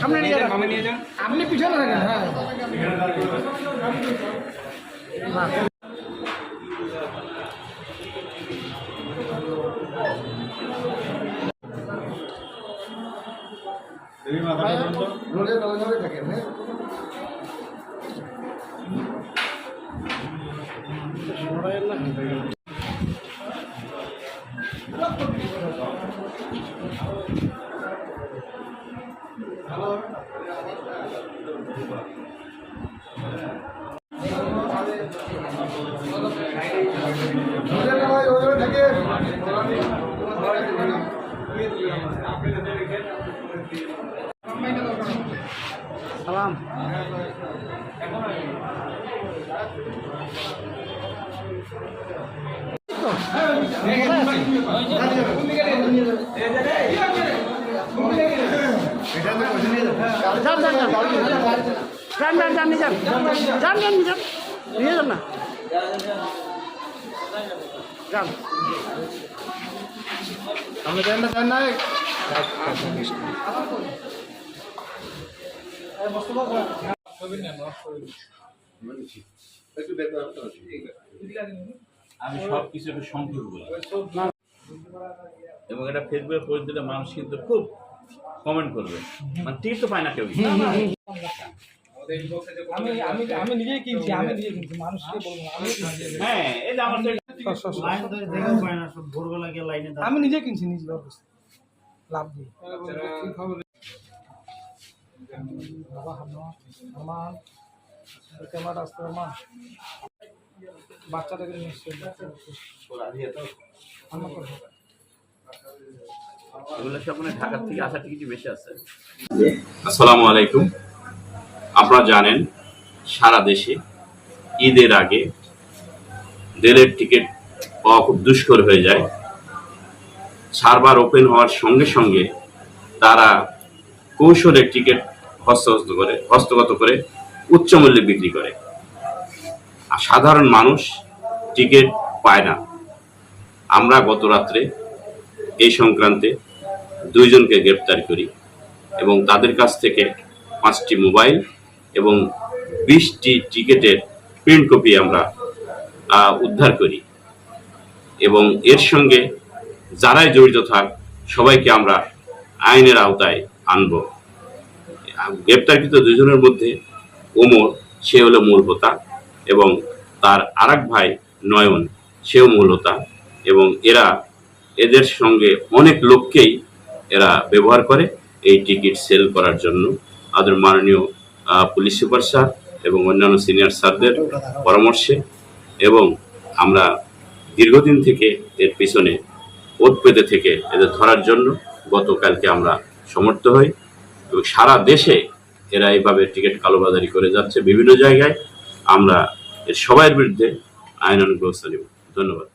সামনে নিয়ে যান, আপনি পিছনে থাকেন। হ্যাঁ সালাম। নিয়ে যান না, যান আপনি যান না, যান না। আমি সবকিছু একটু সংক্ষেপ বলি, এবং এটা ফেসবুকে পোস্ট দিলে মানুষ কিন্তু খুব কমেন্ট করবে, মানে টিপ তো পায় না কেউ। আমি নিজেই কিনছি, মানুষকে বলবো। হ্যাঁ, এই যে আমার ভোরবেলা গিয়ে লাইনে আমি নিজে কিনছি, নিজে লাভ দিয়ে। আমার ক্যামেরা আসতে আমার বাচ্চাটাকে এগুলো সব মানে ঢাকার থেকে আসা টিকিটই বেশি আছে। আসসালামু আলাইকুম। আপনারা জানেন সারা দেশে ঈদের আগে রেলের টিকিট পাওয়া খুব দুষ্কর হয়ে যায়। সার্ভার ওপেন হওয়ার সঙ্গে সঙ্গে তারা কৌশলে টিকিট হস্তগত করে উচ্চ মূল্যে বিক্রি করে, আর সাধারণ মানুষ টিকিট পায় না। আমরা গত রাত্রে এই সংক্রান্তে 2 জনকে গ্রেপ্তার করি এবং তাদের কাছ থেকে 5টি মোবাইল এবং 20টি টিকিটের প্রিন্ট কপি আমরা উদ্ধার করি, এবং এর সঙ্গে যারাই জড়িত থাক সবাইকে আমরা আইনের আওতায় আনব। গ্রেপ্তারকৃত 2 জনের মধ্যে ওমর, সে হলো মূল হোতা, এবং তার আরেক ভাই নয়ন, সেও মূল হোতা, এবং এদের সঙ্গে অনেক লোককেই এরা ব্যবহার করে এই টিকিট সেল করার জন্য। আমাদের মাননীয় পুলিশ সুপার স্যার এবং অন্যান্য সিনিয়র স্যারদের পরামর্শে এবং আমরা দীর্ঘদিন থেকে এর পিছনে ওত পেতে থেকে এদের ধরার জন্য গতকালকে আমরা সমর্থ হই, এবং সারা দেশে এরা এইভাবে টিকিট কালোবাজারি করে যাচ্ছে বিভিন্ন জায়গায়। আমরা এর সবার বিরুদ্ধে আইনানুগ ব্যবস্থা নেব। ধন্যবাদ।